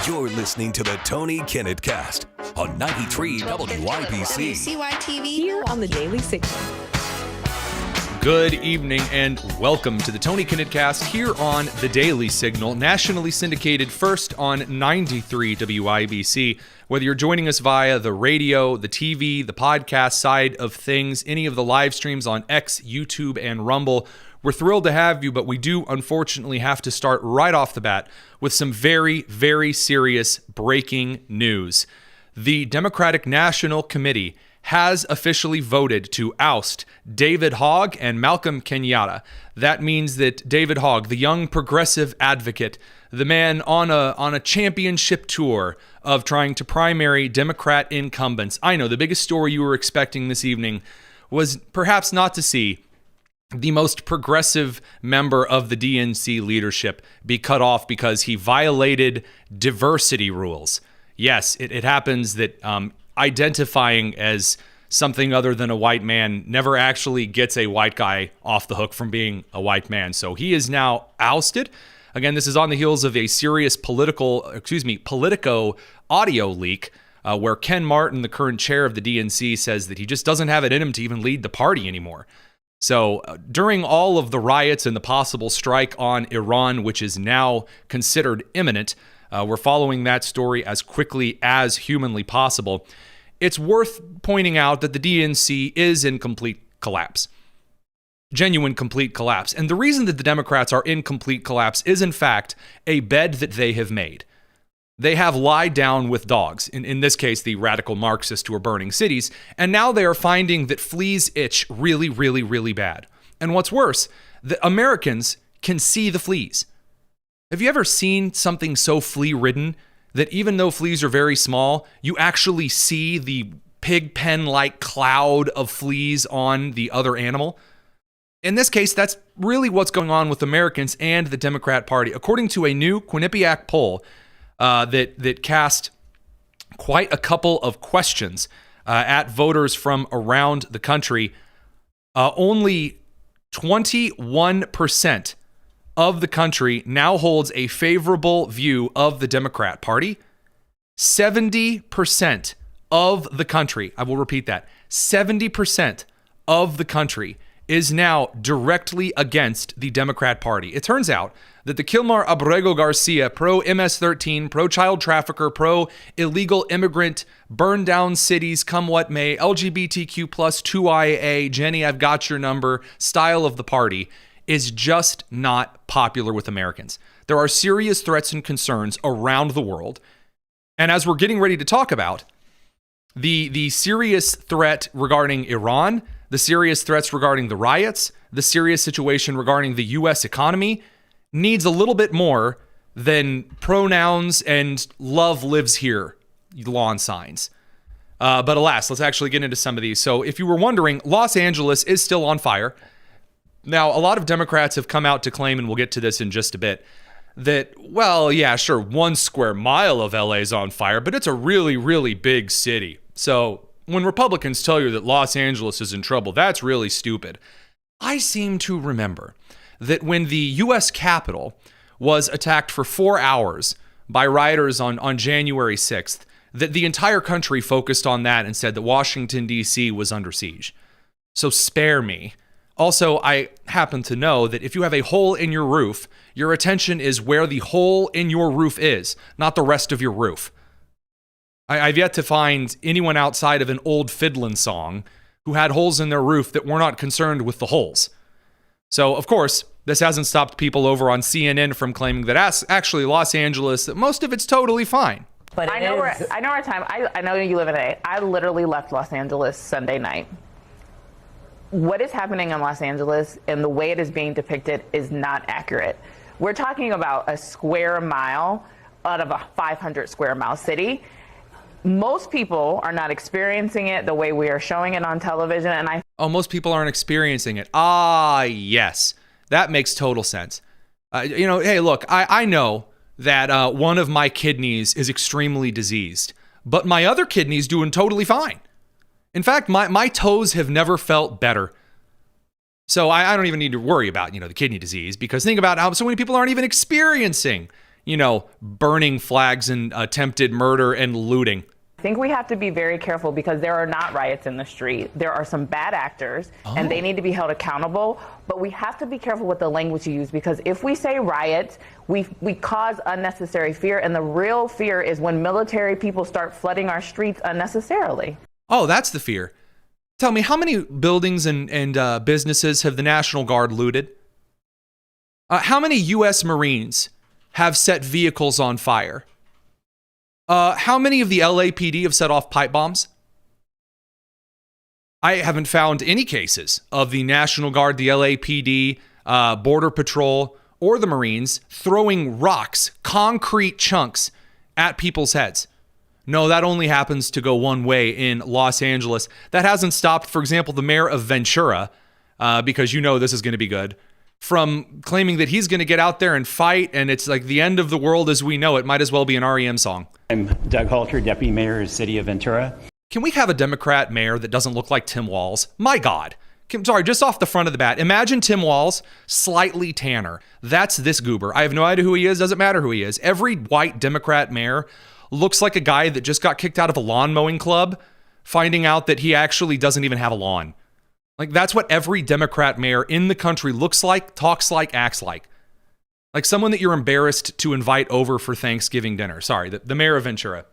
You're listening to the Tony Kinnett Cast on 93 WYBC. WCYTV Here on the Daily Signal. Good evening and welcome to the Tony Kinnett Cast here on the Daily Signal, nationally syndicated first on 93 WYBC. Whether you're joining us via the radio, the TV, the podcast side of things, any of the live streams on X, YouTube, and Rumble, we're thrilled to have you, but we do unfortunately have to start right off the bat with some very, very serious breaking news. The Democratic National Committee has officially voted to oust David Hogg and Malcolm Kenyatta. That means that David Hogg, the young progressive advocate, the man on a championship tour of trying to primary Democrat incumbents. I know the biggest story you were expecting this evening was perhaps not to see the most progressive member of the DNC leadership be cut off because he violated diversity rules. Yes, it happens that identifying as something other than a white man never actually gets a white guy off the hook from being a white man. So he is now ousted. Again, this is on the heels of a serious Politico audio leak where Ken Martin, the current chair of the DNC, says that he just doesn't have it in him to even lead the party anymore. So during all of the riots and the possible strike on Iran, which is now considered imminent, we're following that story as quickly as humanly possible. It's worth pointing out that the DNC is in complete collapse. Genuine complete collapse. And the reason that the Democrats are in complete collapse is, in fact, a bed that they have made. They have lied down with dogs, in this case, the radical Marxists who are burning cities, and now they are finding that fleas itch really, really, really bad. And what's worse, the Americans can see the fleas. Have you ever seen something so flea-ridden that even though fleas are very small, you actually see the pig pen-like cloud of fleas on the other animal? In this case, that's really what's going on with Americans and the Democrat Party. According to a new Quinnipiac poll, that cast quite a couple of questions at voters from around the country. Only 21% of the country now holds a favorable view of the Democrat Party. 70% of the country, I will repeat that, 70% of the country is now directly against the Democrat Party. It turns out that the Kilmar Abrego Garcia, pro-MS-13, pro-child trafficker, pro-illegal immigrant, burn down cities, come what may, LGBTQ plus 2IA, Jenny, I've got your number, style of the party, is just not popular with Americans. There are serious threats and concerns around the world. And as we're getting ready to talk about, the serious threat regarding Iran, the serious threats regarding the riots, the serious situation regarding the U.S. economy needs a little bit more than pronouns and love lives here lawn signs. But alas, let's actually get into some of these. So if you were wondering, Los Angeles is still on fire. Now, a lot of Democrats have come out to claim, and we'll get to this in just a bit, that, well, yeah, sure, 1 square mile of LA is on fire, but it's a really, really big city. So when Republicans tell you that Los Angeles is in trouble, that's really stupid. I seem to remember that when the U.S. Capitol was attacked for 4 hours by rioters on January 6th, that the entire country focused on that and said that Washington, D.C. was under siege. So spare me. Also, I happen to know that if you have a hole in your roof, your attention is where the hole in your roof is, not the rest of your roof. I've yet to find anyone outside of an old fiddlin' song who had holes in their roof that were not concerned with the holes. So, of course, this hasn't stopped people over on CNN from claiming that actually Los Angeles, that most of it's totally fine. But I know our time. I know you live in LA. I literally left Los Angeles Sunday night. What is happening in Los Angeles and the way it is being depicted is not accurate. We're talking about a square mile out of a 500 square mile city. Most people are not experiencing it the way we are showing it on television. And most people aren't experiencing it. Ah, yes. That makes total sense. Hey, look, I know that one of my kidneys is extremely diseased, but my other kidney's doing totally fine. In fact, my toes have never felt better. So I don't even need to worry about, the kidney disease, because think about how so many people aren't even experiencing, burning flags and attempted murder and looting. I think we have to be very careful because there are not riots in the street. There are some bad actors, and they need to be held accountable. But we have to be careful with the language you use, because if we say riots, we cause unnecessary fear, and the real fear is when military people start flooding our streets unnecessarily. Oh, that's the fear. Tell me, how many buildings and businesses have the National Guard looted? How many U.S. Marines have set vehicles on fire? How many of the LAPD have set off pipe bombs? I haven't found any cases of the National Guard, the LAPD, Border Patrol, or the Marines throwing rocks, concrete chunks at people's heads. No, that only happens to go one way in Los Angeles. That hasn't stopped, for example, the mayor of Ventura, because this is going to be good, from claiming that he's going to get out there and fight, and it's like the end of the world as we know it. Might as well be an REM song. I'm Doug Halter, Deputy Mayor of the City of Ventura. Can we have a Democrat mayor that doesn't look like Tim Walz? My God. Sorry, just off the front of the bat. Imagine Tim Walz, slightly tanner. That's this goober. I have no idea who he is. Doesn't matter who he is. Every white Democrat mayor looks like a guy that just got kicked out of a lawn mowing club, finding out that he actually doesn't even have a lawn. Like, that's what every Democrat mayor in the country looks like, talks like, acts like. Like someone that you're embarrassed to invite over for Thanksgiving dinner. Sorry, the mayor of Ventura.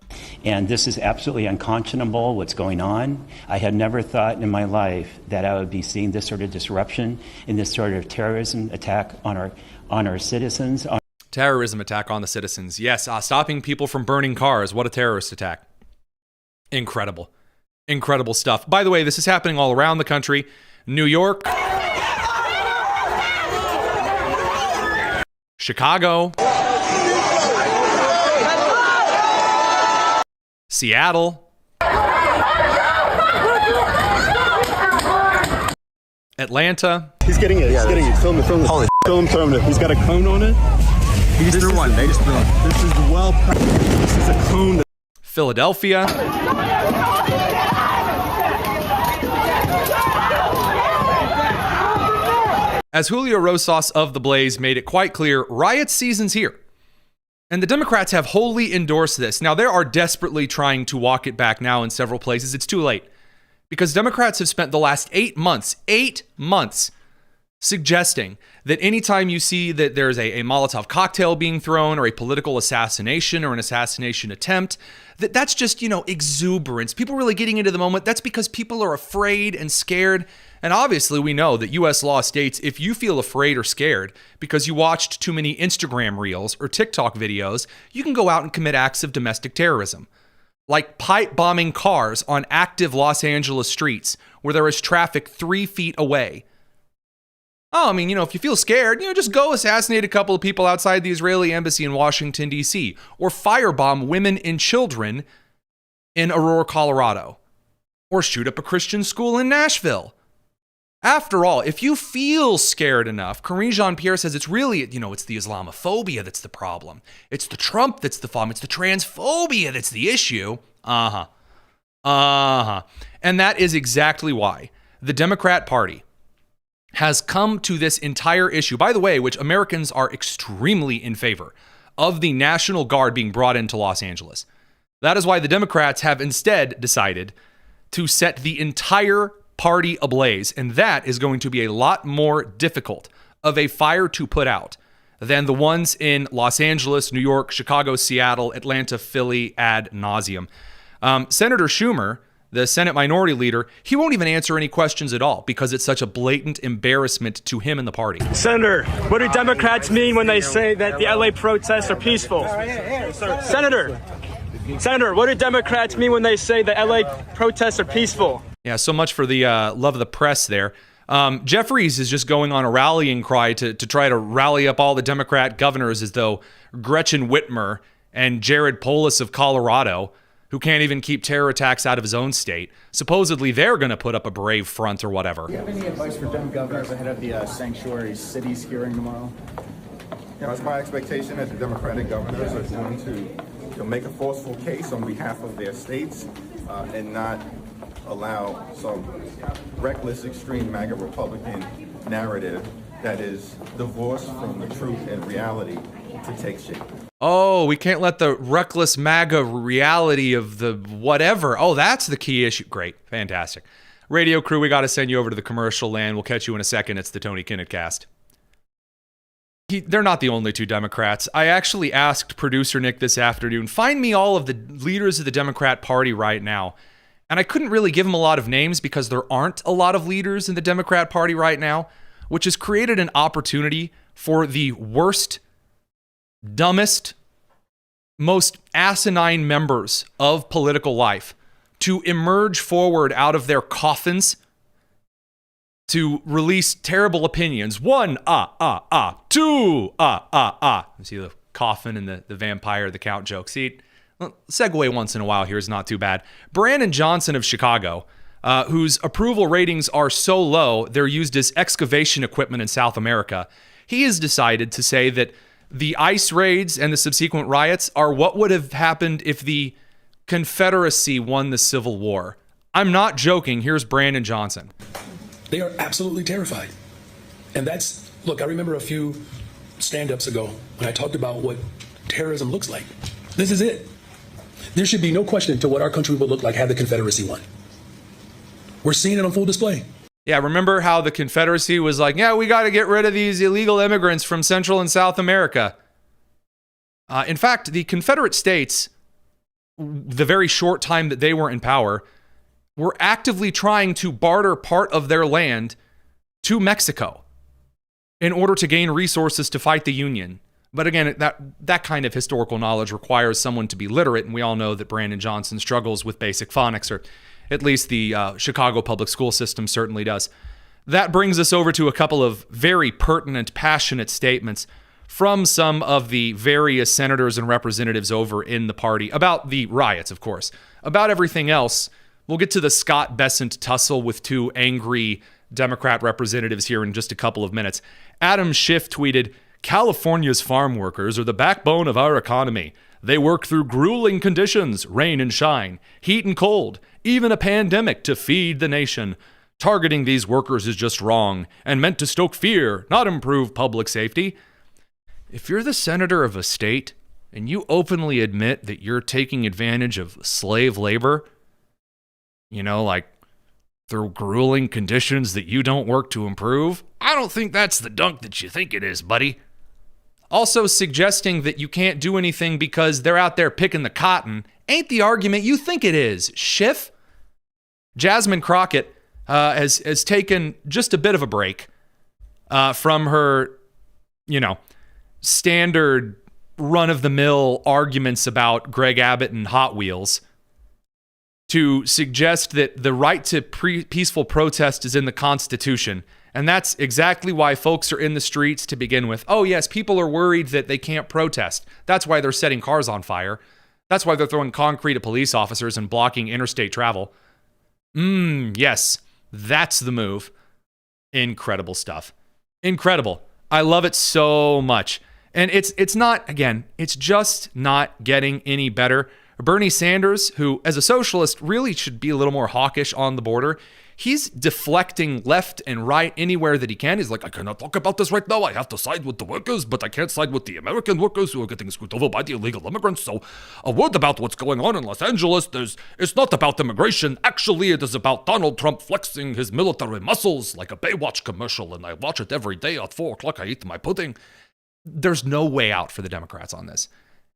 And this is absolutely unconscionable, what's going on. I had never thought in my life that I would be seeing this sort of disruption and this sort of terrorism attack on our citizens. Terrorism attack on the citizens. Yes, stopping people from burning cars. What a terrorist attack. Incredible. Incredible stuff. By the way, this is happening all around the country. New York, Chicago, Seattle, Atlanta. He's getting it. He's getting it. Film it. Holy film it. He's got a cone on it. He just threw one. They just threw one. This is well. This is a cone. Philadelphia. As Julio Rosas of The Blaze made it quite clear, riot season's here. And the Democrats have wholly endorsed this. Now, they are desperately trying to walk it back now in several places. It's too late. Because Democrats have spent the last 8 months, suggesting that anytime you see that there's a Molotov cocktail being thrown or a political assassination or an assassination attempt, that's just, exuberance. People really getting into the moment. That's because people are afraid and scared. And obviously we know that U.S. law states if you feel afraid or scared because you watched too many Instagram reels or TikTok videos, you can go out and commit acts of domestic terrorism. Like pipe bombing cars on active Los Angeles streets where there is traffic 3 feet away. Oh, if you feel scared, just go assassinate a couple of people outside the Israeli embassy in Washington, D.C. or firebomb women and children in Aurora, Colorado. Or shoot up a Christian school in Nashville. After all, if you feel scared enough, Karine Jean-Pierre says it's really, it's the Islamophobia that's the problem. It's the Trump that's the problem. It's the transphobia that's the issue. And that is exactly why the Democrat Party has come to this entire issue, by the way, which Americans are extremely in favor of the National Guard being brought into Los Angeles. That is why the Democrats have instead decided to set the entire party ablaze, and that is going to be a lot more difficult of a fire to put out than the ones in Los Angeles, New York, Chicago, Seattle, Atlanta, Philly, ad nauseum. Senator Schumer, the Senate Minority Leader, he won't even answer any questions at all because it's such a blatant embarrassment to him and the party. Senator, what do Democrats mean when they say that the LA protests are peaceful? Senator, what do Democrats mean when they say the LA protests are peaceful? Yeah, so much for the love of the press there. Jeffries is just going on a rallying cry to try to rally up all the Democrat governors as though Gretchen Whitmer and Jared Polis of Colorado, who can't even keep terror attacks out of his own state, supposedly they're going to put up a brave front or whatever. Do you have any advice for Dem governors ahead of the sanctuary cities hearing tomorrow? It's my expectation that the Democratic governors are going to make a forceful case on behalf of their states and not allow some reckless, extreme MAGA Republican narrative that is divorced from the truth and reality to take shape. Oh, we can't let the reckless MAGA reality of the whatever. Oh, that's the key issue. Great. Fantastic. Radio crew, we got to send you over to the commercial land. We'll catch you in a second. It's the Tony Kinnett Cast. They're not the only two Democrats. I actually asked producer Nick this afternoon, find me all of the leaders of the Democrat Party right now. And I couldn't really give him a lot of names because there aren't a lot of leaders in the Democrat Party right now, which has created an opportunity for the worst, dumbest, most asinine members of political life to emerge forward out of their coffins to release terrible opinions. One, two, You see the coffin and the vampire, the count joke. See, segue once in a while here is not too bad. Brandon Johnson of Chicago, whose approval ratings are so low, they're used as excavation equipment in South America. He has decided to say that the ICE raids and the subsequent riots are what would have happened if the Confederacy won the Civil War. I'm not joking. Here's Brandon Johnson. They are absolutely terrified. And that's, look, I remember a few stand-ups ago when I talked about what terrorism looks like. This is it. There should be no question to what our country would look like had the Confederacy won. We're seeing it on full display. Yeah, remember how the Confederacy was like, yeah, we got to get rid of these illegal immigrants from Central and South America. In fact, the Confederate States, the very short time that they were in power, were actively trying to barter part of their land to Mexico in order to gain resources to fight the Union. But again, that kind of historical knowledge requires someone to be literate, and we all know that Brandon Johnson struggles with basic phonics, or at least the Chicago public school system certainly does. That brings us over to a couple of very pertinent, passionate statements from some of the various senators and representatives over in the party about the riots, of course. About everything else, we'll get to the Scott Bessent tussle with two angry Democrat representatives here in just a couple of minutes. Adam Schiff tweeted, California's farm workers are the backbone of our economy. They work through grueling conditions, rain and shine, heat and cold, even a pandemic to feed the nation. Targeting these workers is just wrong and meant to stoke fear, not improve public safety. If you're the senator of a state and you openly admit that you're taking advantage of slave labor, like through grueling conditions that you don't work to improve, I don't think that's the dunk that you think it is, buddy. Also suggesting that you can't do anything because they're out there picking the cotton ain't the argument you think it is, Schiff. Jasmine Crockett has taken just a bit of a break from her, standard run-of-the-mill arguments about Greg Abbott and Hot Wheels to suggest that the right to peaceful protest is in the Constitution. And that's exactly why folks are in the streets to begin with. Oh, yes, people are worried that they can't protest. That's why they're setting cars on fire. That's why they're throwing concrete at police officers and blocking interstate travel. Yes, that's the move. Incredible stuff. Incredible. I love it so much. And it's not, again, it's just not getting any better. Bernie Sanders, who as a socialist really should be a little more hawkish on the border, he's deflecting left and right anywhere that he can. He's like, I cannot talk about this right now. I have to side with the workers, but I can't side with the American workers who are getting screwed over by the illegal immigrants. So a word about what's going on in Los Angeles. It's not about immigration. Actually, it is about Donald Trump flexing his military muscles like a Baywatch commercial, and I watch it every day at 4 o'clock. I eat my pudding. There's no way out for the Democrats on this.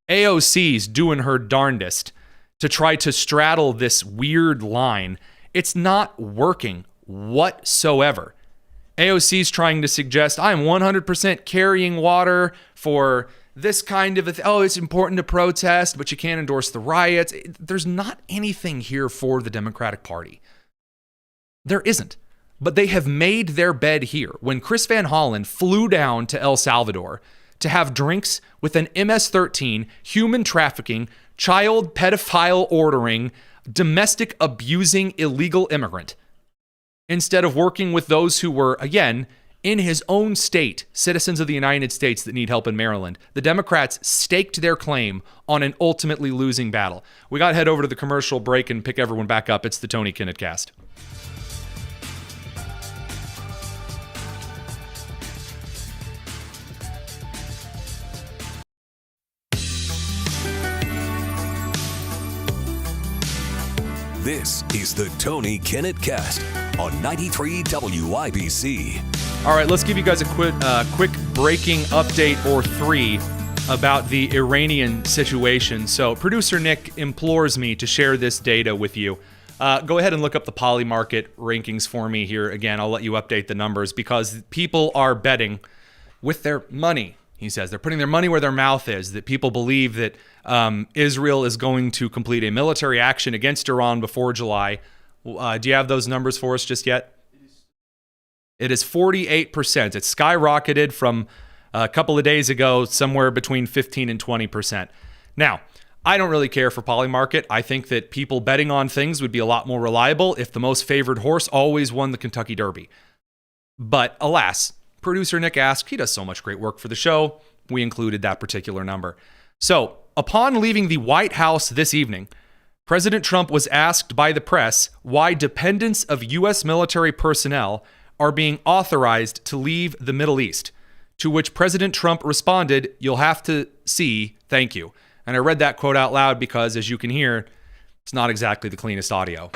AOC's doing her darndest to try to straddle this weird line. It's not working whatsoever. AOC's trying to suggest I'm 100% carrying water for this kind of it's important to protest, but you can't endorse the riots. There's not anything here for the Democratic Party. There isn't. But they have made their bed here. When Chris Van Hollen flew down to El Salvador to have drinks with an MS-13, human trafficking, child pedophile ordering, domestic abusing illegal immigrant, instead of working with those who were, again, in his own state, citizens of the United States that need help in Maryland, the Democrats staked their claim on an ultimately losing battle. We got to head over to the commercial break and pick everyone back up. It's the Tony Kinnett Cast. This is the Tony Kinnett Cast on 93 WIBC. All right, let's give you guys a quick breaking update or three about the Iranian situation. So producer Nick implores me to share this data with you. Go ahead and look up the Poly Market rankings for me here. Again, I'll let you update the numbers because people are betting with their money. He says they're putting their money where their mouth is, that people believe that Israel is going to complete a military action against Iran before July. Do you have those numbers for us just yet? It is 48%. It's skyrocketed from a couple of days ago, somewhere between 15 and 20%. Now, I don't really care for Poly Market. I think that people betting on things would be a lot more reliable if the most favored horse always won the Kentucky Derby. But alas, producer Nick asked, he does so much great work for the show, we included that particular number. So, upon leaving the White House this evening, President Trump was asked by the press why dependents of U.S. military personnel are being authorized to leave the Middle East, to which President Trump responded, "You'll have to see, thank you." And I read that quote out loud because, as you can hear, it's not exactly the cleanest audio.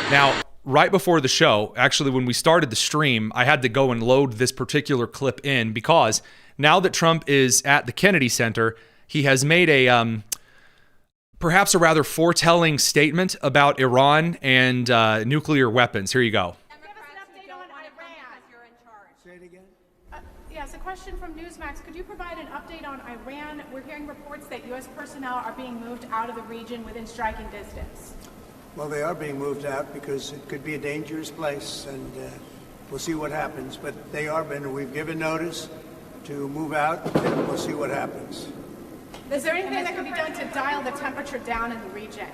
Now, right before the show, actually when we started the stream, I had to go and load this particular clip in because now that Trump is at the Kennedy Center, he has made a perhaps a rather foretelling statement about Iran and nuclear weapons. Here you go. Yes, a question from Newsmax. Could you provide an update on Iran? We're hearing reports that U.S. personnel are being moved out of the region within striking distance. Well, they are being moved out because it could be a dangerous place, and we'll see what happens. But they are being, we've given notice to move out, and we'll see what happens. Is there anything that can be done to dial the temperature down in the region?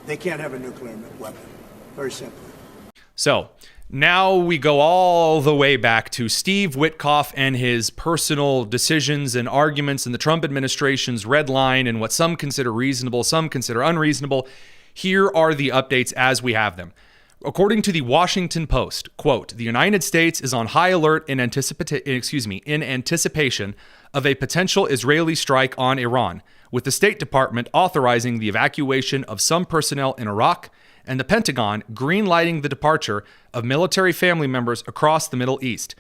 They can't have a nuclear weapon. Very simple. So now we go all the way back to Steve Witkoff and his personal decisions and arguments in the Trump administration's red line and what some consider reasonable, some consider unreasonable. Here are the updates as we have them. According to the Washington Post, quote, "The United States is on high alert in anticipation of a potential Israeli strike on Iran, with the State Department authorizing the evacuation of some personnel in Iraq and the Pentagon greenlighting the departure of military family members across the Middle East.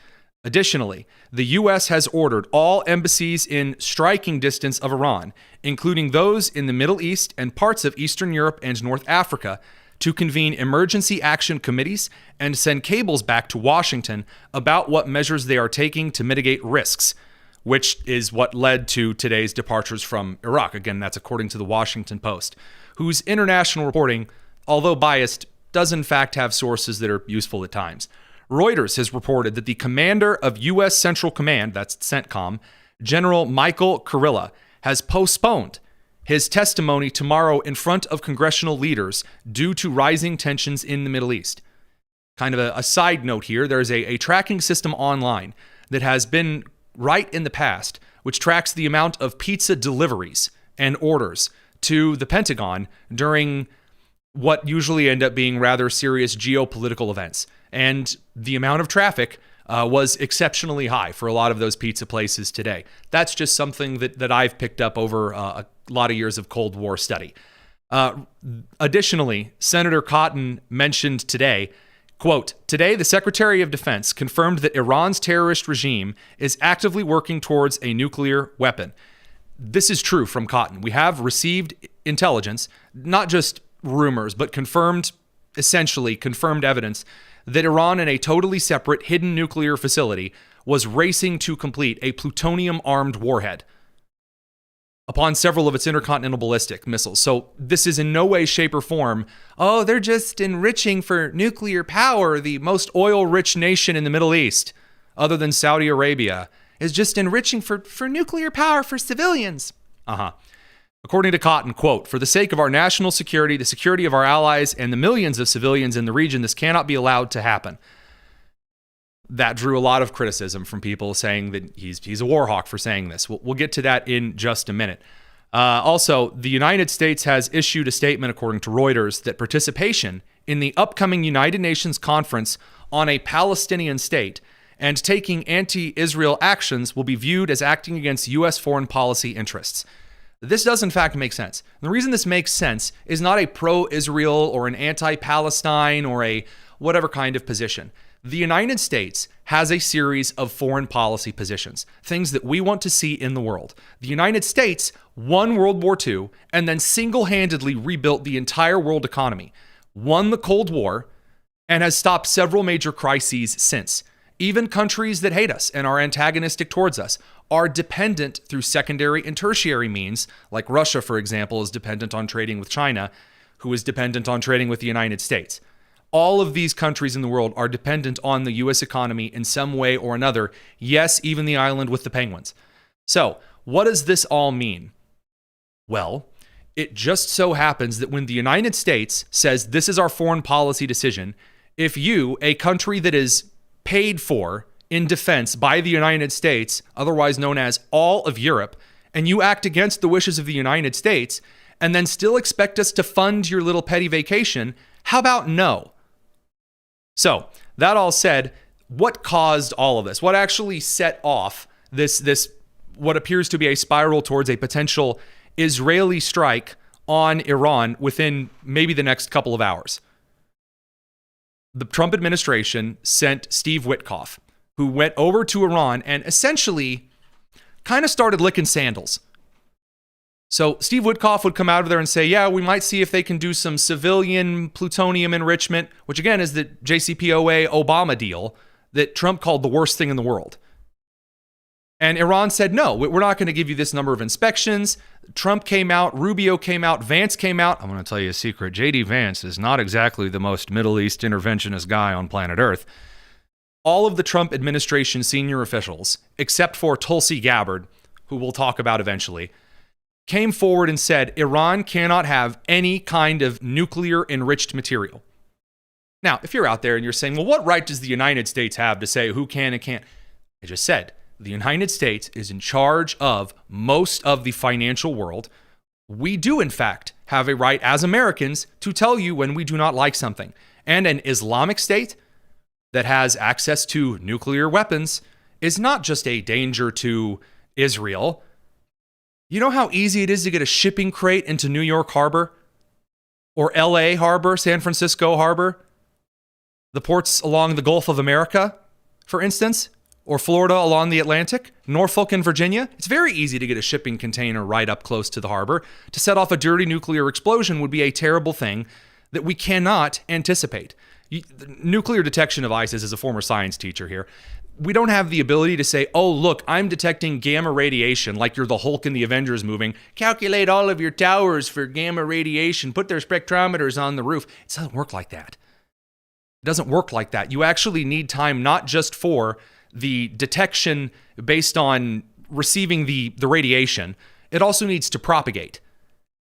Additionally, the U.S. has ordered all embassies in striking distance of Iran, including those in the Middle East and parts of Eastern Europe and North Africa, to convene emergency action committees and send cables back to Washington about what measures they are taking to mitigate risks," which is what led to today's departures from Iraq. Again, that's according to the Washington Post, whose international reporting, although biased, does in fact have sources that are useful at times. Reuters has reported that the commander of U.S. Central Command, that's CENTCOM, General Michael Kurilla, has postponed his testimony tomorrow in front of congressional leaders due to rising tensions in the Middle East. Kind of a side note here, there's a tracking system online that has been right in the past, which tracks the amount of pizza deliveries and orders to the Pentagon during what usually end up being rather serious geopolitical events. And the amount of traffic was exceptionally high for a lot of those pizza places today. That's just something that I've picked up over a lot of years of Cold War study. Additionally, Senator Cotton mentioned today, quote, "Today, the Secretary of Defense confirmed that Iran's terrorist regime is actively working towards a nuclear weapon." This is true from Cotton. We have received intelligence, not just rumors, but essentially confirmed evidence that Iran, in a totally separate hidden nuclear facility, was racing to complete a plutonium-armed warhead upon several of its intercontinental ballistic missiles. So this is in no way, shape, or form, oh, they're just enriching for nuclear power. The most oil-rich nation in the Middle East, other than Saudi Arabia, is just enriching for nuclear power for civilians. According to Cotton, quote, "For the sake of our national security, the security of our allies, and the millions of civilians in the region, this cannot be allowed to happen." That drew a lot of criticism from people saying that he's a war hawk for saying this. We'll get to that in just a minute. Also, the United States has issued a statement, according to Reuters, that participation in the upcoming United Nations conference on a Palestinian state and taking anti-Israel actions will be viewed as acting against U.S. foreign policy interests. This does, in fact, make sense. And the reason this makes sense is not a pro-Israel or an anti-Palestine or a whatever kind of position. The United States has a series of foreign policy positions, things that we want to see in the world. The United States won World War II and then single-handedly rebuilt the entire world economy, won the Cold War, and has stopped several major crises since. Even countries that hate us and are antagonistic towards us are dependent through secondary and tertiary means, like Russia, for example, is dependent on trading with China, who is dependent on trading with the United States. All of these countries in the world are dependent on the U.S. economy in some way or another. Yes, even the island with the penguins. So, what does this all mean? Well, it just so happens that when the United States says this is our foreign policy decision, if you, a country that is paid for in defense by the United States, otherwise known as all of Europe, and you act against the wishes of the United States, and then still expect us to fund your little petty vacation, how about no? So, that all said, what caused all of this? What actually set off this what appears to be a spiral towards a potential Israeli strike on Iran within maybe the next couple of hours? The Trump administration sent Steve Witkoff, who went over to Iran and essentially kind of started licking sandals. So Steve Witkoff would come out of there and say, yeah, we might see if they can do some civilian plutonium enrichment, which again is the JCPOA Obama deal that Trump called the worst thing in the world. And Iran said, no, we're not going to give you this number of inspections. Trump came out, Rubio came out, Vance came out. I'm going to tell you a secret. J.D. Vance is not exactly the most Middle East interventionist guy on planet Earth. All of the Trump administration senior officials, except for Tulsi Gabbard, who we'll talk about eventually, came forward and said Iran cannot have any kind of nuclear enriched material. Now, if you're out there and you're saying, well, what right does the United States have to say who can and can't? I just said, the United States is in charge of most of the financial world. We do, in fact, have a right as Americans to tell you when we do not like something. And an Islamic state that has access to nuclear weapons is not just a danger to Israel. You know how easy it is to get a shipping crate into New York Harbor? Or LA Harbor, San Francisco Harbor? The ports along the Gulf of America, for instance? Or Florida along the Atlantic? Norfolk and Virginia? It's very easy to get a shipping container right up close to the harbor. To set off a dirty nuclear explosion would be a terrible thing that we cannot anticipate. Nuclear detection devices, as a former science teacher here, we don't have the ability to say, oh, look, I'm detecting gamma radiation like you're the Hulk in the Avengers movie. Calculate all of your towers for gamma radiation. Put their spectrometers on the roof. It doesn't work like that. It doesn't work like that. You actually need time not just for the detection based on receiving the radiation. It also needs to propagate.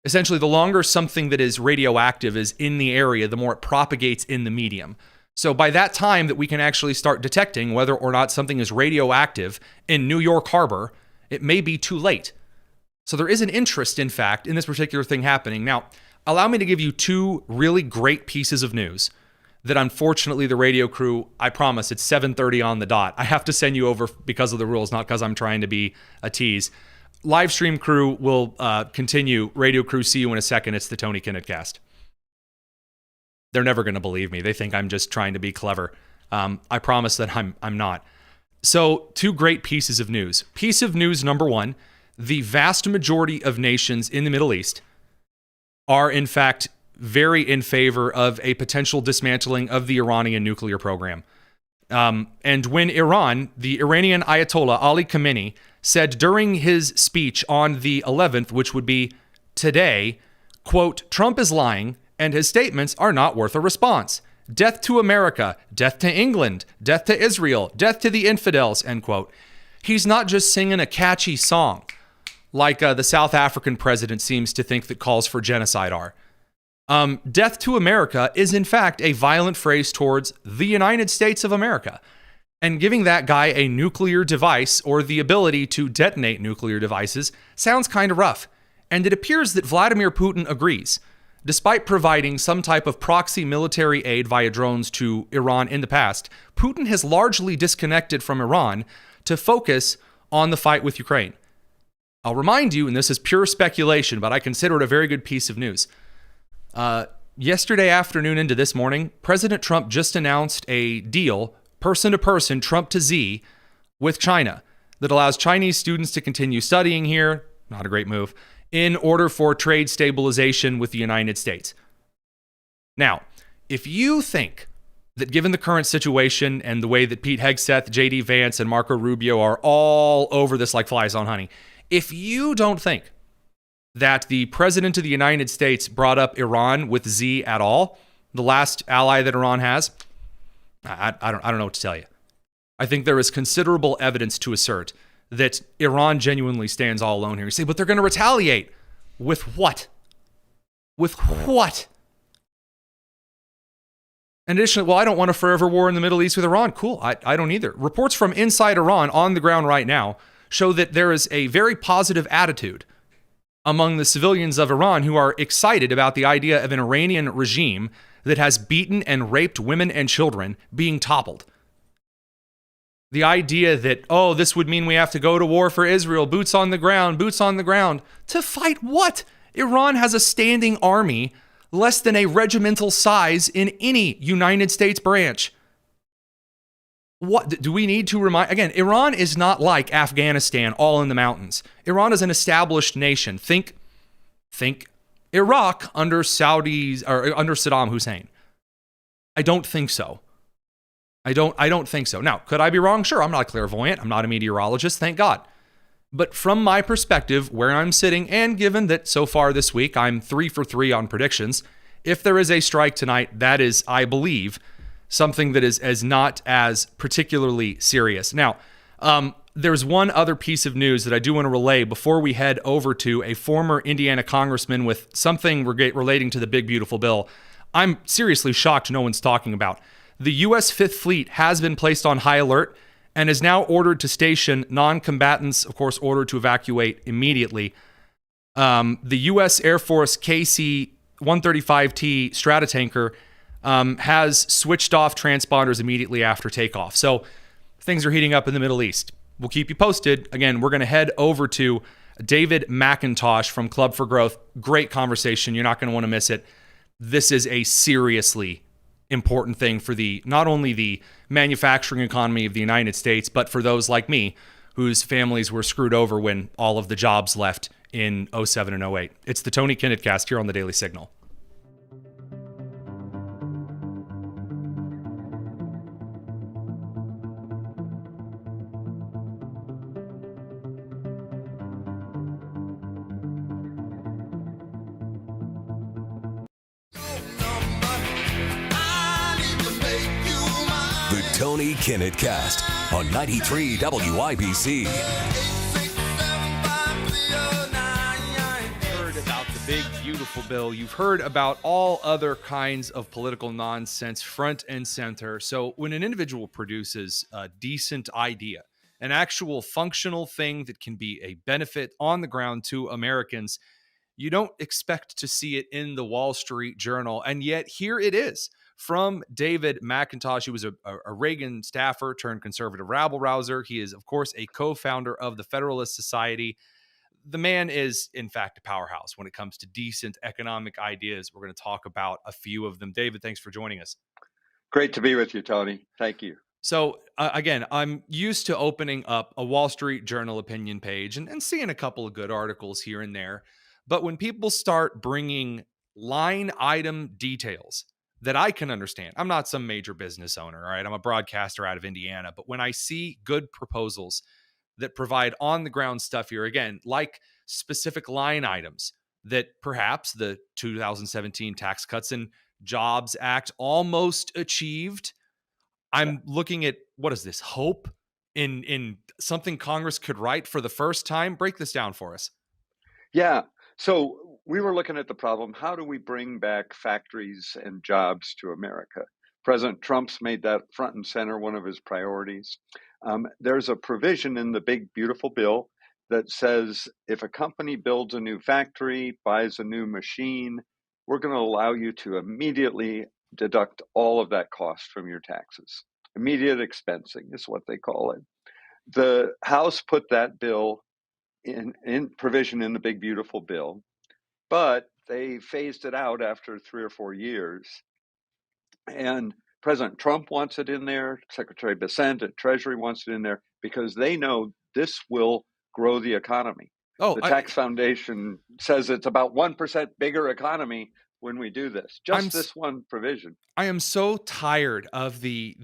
Essentially, the longer something that is radioactive is in the area, the more it propagates in the medium. So by that time that we can actually start detecting whether or not something is radioactive in New York Harbor, it may be too late. So there is an interest, in fact, in this particular thing happening. Now, allow me to give you two really great pieces of news that unfortunately the radio crew, I promise, it's 7:30 on the dot. I have to send you over because of the rules, not because I'm trying to be a tease. Live stream crew will continue. Radio crew, see you in a second. It's the Tony Kinnett Cast. They're never going to believe me. They think I'm just trying to be clever. I promise that I'm not. So, two great pieces of news. Piece of news number one, the vast majority of nations in the Middle East are, in fact, very in favor of a potential dismantling of the Iranian nuclear program. And when the Iranian Ayatollah Ali Khamenei said during his speech on the 11th, which would be today, quote, Trump is lying and his statements are not worth a response. Death to America, death to England, death to Israel, death to the infidels, end quote. He's not just singing a catchy song like the South African president seems to think that calls for genocide are. Death to America is in fact a violent phrase towards the United States of America. And giving that guy a nuclear device or the ability to detonate nuclear devices sounds kind of rough. And it appears that Vladimir Putin agrees. despite providing some type of proxy military aid via drones to Iran in the past, Putin has largely disconnected from Iran to focus on the fight with Ukraine. I'll remind you, and this is pure speculation, but I consider it a very good piece of news. Yesterday afternoon into this morning, President Trump just announced a deal, person to person, Trump to Z, with China that allows Chinese students to continue studying here, not a great move, in order for trade stabilization with the United States. Now, if you think that given the current situation and the way that Pete Hegseth, J.D. Vance, and Marco Rubio are all over this like flies on honey, if you don't think that the president of the United States brought up Iran with Z at all, the last ally that Iran has, I don't know what to tell you. I think there is considerable evidence to assert that Iran genuinely stands all alone here. You say, but they're going to retaliate. With what? With what? And additionally, well, I don't want a forever war in the Middle East with Iran. Cool, I don't either. Reports from inside Iran on the ground right now show that there is a very positive attitude among the civilians of Iran who are excited about the idea of an Iranian regime that has beaten and raped women and children being toppled. The idea that, oh, this would mean we have to go to war for Israel, boots on the ground. To fight what? Iran has a standing army less than a regimental size in any United States branch. What do we need to remind? Again, Iran is not like Afghanistan, all in the mountains. Iran is an established nation. Think Iraq under Saudis or under Saddam Hussein. I don't think so. I don't think so. Now, could I be wrong? Sure, I'm not a clairvoyant. I'm not a meteorologist, thank God. But from my perspective, where I'm sitting, and given that so far this week I'm 3 for 3 on predictions, if there is a strike tonight, that is, I believe, something that is not as particularly serious. Now, there's one other piece of news that I do want to relay before we head over to a former Indiana congressman with something relating to the big, beautiful bill. I'm seriously shocked no one's talking about. The U.S. Fifth Fleet has been placed on high alert and is now ordered to station non-combatants, of course, ordered to evacuate immediately. The U.S. Air Force KC-135T Stratotanker has switched off transponders immediately after takeoff. So things are heating up in the Middle East. We'll keep you posted. Again, we're going to head over to David McIntosh from Club for Growth. Great conversation. You're not going to want to miss it. This is a seriously important thing for not only the manufacturing economy of the United States, but for those like me whose families were screwed over when all of the jobs left in 07 and 08. It's the Tony Kinnett Cast here on the Daily Signal. The Tony Kinnett Cast on 93 WIBC. You've heard about the big, beautiful bill. You've heard about all other kinds of political nonsense front and center. So when an individual produces a decent idea, an actual functional thing that can be a benefit on the ground to Americans, you don't expect to see it in the Wall Street Journal. And yet here it is. From David McIntosh, who was a Reagan staffer turned conservative rabble-rouser. He is, of course, a co-founder of the Federalist Society. The man is, in fact, a powerhouse when it comes to decent economic ideas. We're going to talk about a few of them. David, thanks for joining us. Great to be with you, Tony. Thank you. So, again, I'm used to opening up a Wall Street Journal opinion page and seeing a couple of good articles here and there. But when people start bringing line item details that I can understand. I'm not some major business owner, all right? I'm a broadcaster out of Indiana. But when I see good proposals that provide on-the-ground stuff here, again, like specific line items that perhaps the 2017 Tax Cuts and Jobs Act almost achieved, I'm looking at, what is this, hope in something Congress could write for the first time? Break this down for us. Yeah. So we were looking at the problem, how do we bring back factories and jobs to America? President Trump's made that front and center one of his priorities. There's a provision in the big, beautiful bill that says if a company builds a new factory, buys a new machine, we're going to allow you to immediately deduct all of that cost from your taxes. Immediate expensing is what they call it. The House put that bill in provision in the big, beautiful bill, but they phased it out after 3 or 4 years. And President Trump wants it in there. Secretary Bessent at Treasury wants it in there because they know this will grow the economy. The Tax Foundation says it's about 1% bigger economy when we do this. This one provision. I am so tired of the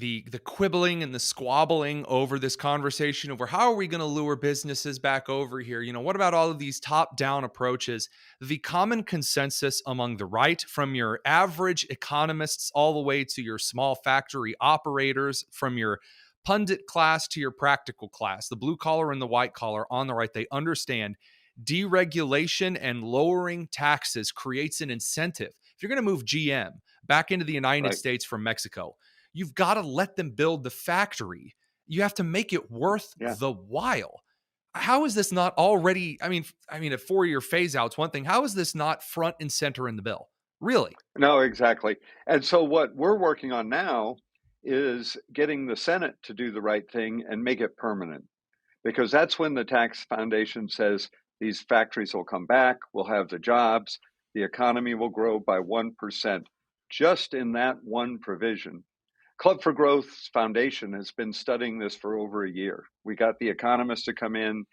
quibbling and the squabbling over this conversation over how are we going to lure businesses back over here? You know, what about all of these top-down approaches? The common consensus among the right, from your average economists all the way to your small factory operators, from your pundit class to your practical class, the blue collar and the white collar on the right, they understand deregulation and lowering taxes creates an incentive. If you're going to move GM back into the United States from Mexico, you've got to let them build the factory. You have to make it worth the while. How is this not already, I mean, a 4-year phase out's one thing. How is this not front and center in the bill? Really? No, exactly. And so what we're working on now is getting the Senate to do the right thing and make it permanent, because that's when the Tax Foundation says these factories will come back, we'll have the jobs, the economy will grow by 1%, just in that one provision. Club for Growth's foundation has been studying this for over a year. We got the economists to come in.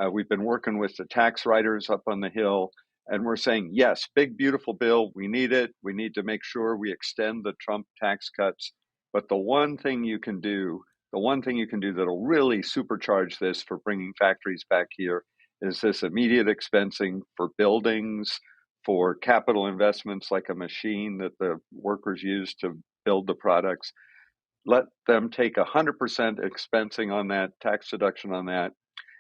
We've been working with the tax writers up on the Hill, and we're saying, yes, big, beautiful bill. We need it. We need to make sure we extend the Trump tax cuts. But the one thing you can do that'll really supercharge this for bringing factories back here is this immediate expensing for buildings, for capital investments like a machine that the workers use to build the products. Let them take 100% expensing on that, tax deduction on that.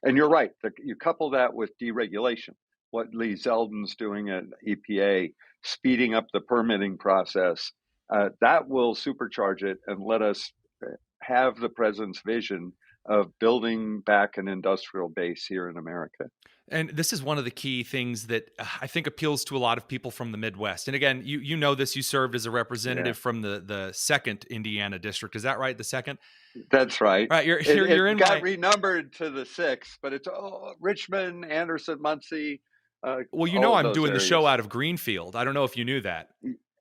And you're right, you couple that with deregulation, what Lee Zeldin's doing at EPA, speeding up the permitting process, that will supercharge it and let us have the president's vision of building back an industrial base here in America. And this is one of the key things that I think appeals to a lot of people from the Midwest. And again, you know this, you served as a representative from the 2nd Indiana district. Is that right? The 2nd? That's right. Right. You're it in got renumbered to the 6th, but it's Richmond, Anderson, Muncie. Well, you know I'm doing the show out of Greenfield. I don't know if you knew that.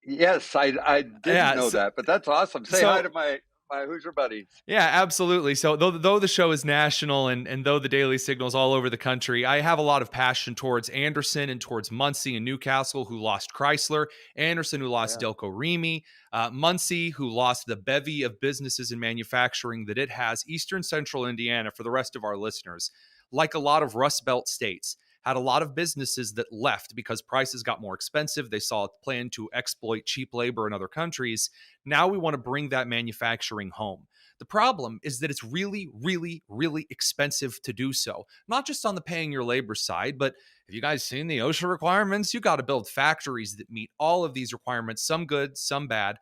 Yes, I didn't know that, but that's awesome. Say hi to my Hoosier buddies. Yeah, absolutely. So though the show is national and though the Daily Signal is all over the country, I have a lot of passion towards Anderson and towards Muncie and Newcastle, who lost Chrysler, Anderson, who lost Delco Remy, Muncie, who lost the bevy of businesses and manufacturing that it has. Eastern Central Indiana, for the rest of our listeners, like a lot of Rust Belt states, had a lot of businesses that left because prices got more expensive. They saw a plan to exploit cheap labor in other countries. Now we want to bring that manufacturing home. The problem is that it's really, really, really expensive to do so. Not just on the paying your labor side, but have you guys seen the OSHA requirements? You got to build factories that meet all of these requirements, some good, some bad,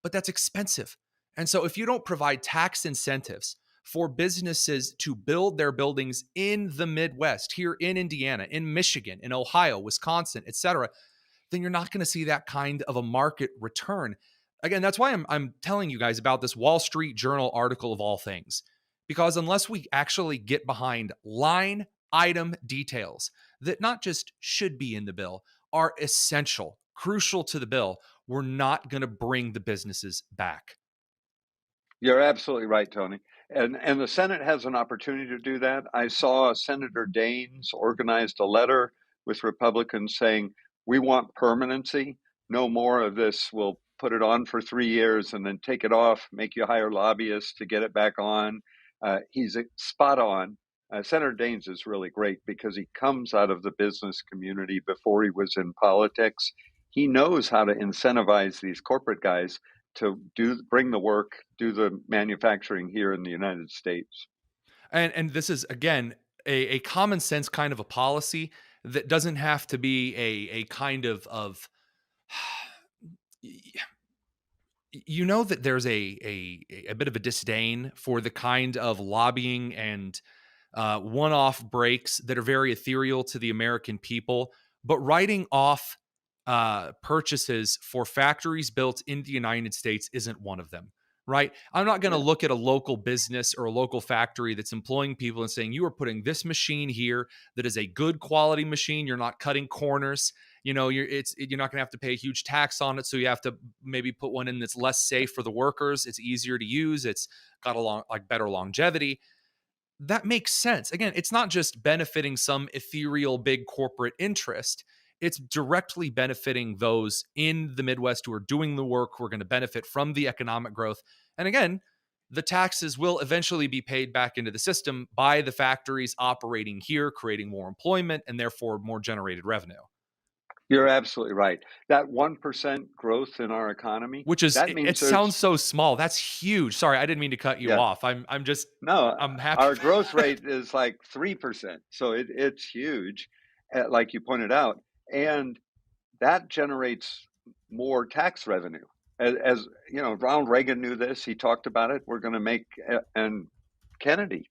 but that's expensive. And so if you don't provide tax incentives for businesses to build their buildings in the Midwest, here in Indiana, in Michigan, in Ohio, Wisconsin, etc., then you're not going to see that kind of a market return. Again, that's why I'm telling you guys about this Wall Street Journal article of all things, because unless we actually get behind line item details that not just should be in the bill, are essential, crucial to the bill, we're not going to bring the businesses back. You're absolutely right, Tony. And the Senate has an opportunity to do that. I saw Senator Daines organized a letter with Republicans saying, we want permanency. No more of this. We'll put it on for 3 years and then take it off, make you hire lobbyists to get it back on. He's spot on. Senator Daines is really great because he comes out of the business community before he was in politics. He knows how to incentivize these corporate guys to bring the work, do the manufacturing here in the United States. And this is, again, a common sense kind of a policy that doesn't have to be a kind of you know, that there's a bit of a disdain for the kind of lobbying and one-off breaks that are very ethereal to the American people, but writing off purchases for factories built in the United States isn't one of them, right? I'm not going to look at a local business or a local factory that's employing people and saying, you are putting this machine here that is a good quality machine. You're not cutting corners. You're not going to have to pay a huge tax on it. So you have to maybe put one in that's less safe for the workers. It's easier to use. It's got better longevity. That makes sense. Again, it's not just benefiting some ethereal big corporate interest. It's directly benefiting those in the Midwest who are doing the work, who are going to benefit from the economic growth. And again, the taxes will eventually be paid back into the system by the factories operating here, creating more employment and therefore more generated revenue. You're absolutely right. That 1% growth in our economy, which is, it sounds so small. That's huge. Sorry, I didn't mean to cut you off. I'm happy. Our growth rate is like 3%. So it's huge, like you pointed out. And that generates more tax revenue. As you know, Ronald Reagan knew this. He talked about it. We're going to make, and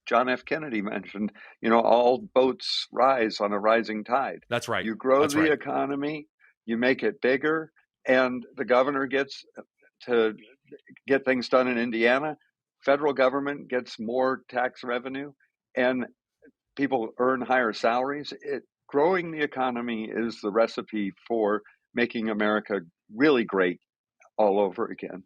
John F. Kennedy mentioned, all boats rise on a rising tide. That's right. You grow the economy, you make it bigger, and the governor gets to get things done in Indiana. Federal government gets more tax revenue, and people earn higher salaries. Growing the economy is the recipe for making America really great all over again.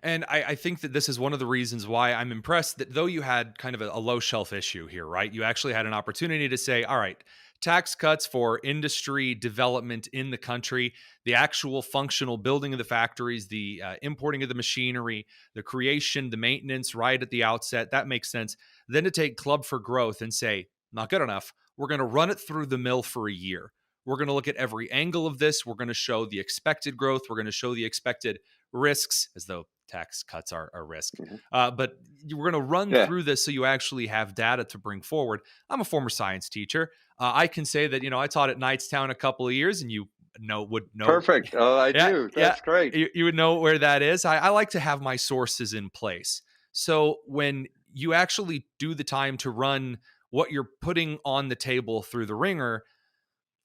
And I think that this is one of the reasons why I'm impressed that though you had kind of a low shelf issue here, right? You actually had an opportunity to say, all right, tax cuts for industry development in the country, the actual functional building of the factories, the importing of the machinery, the creation, the maintenance right at the outset, that makes sense. Then to take Club for Growth and say, not good enough. We're going to run it through the mill for a year. We're going to look at every angle of this. We're going to show the expected growth. We're going to show the expected risks, as though tax cuts are a risk. But we're going to run through this so you actually have data to bring forward. I'm a former science teacher. I can say that, I taught at Knightstown a couple of years, and you would know. Perfect. Oh, I do. That's great. You would know where that is. I like to have my sources in place. So when you actually do the time to run what you're putting on the table through the ringer,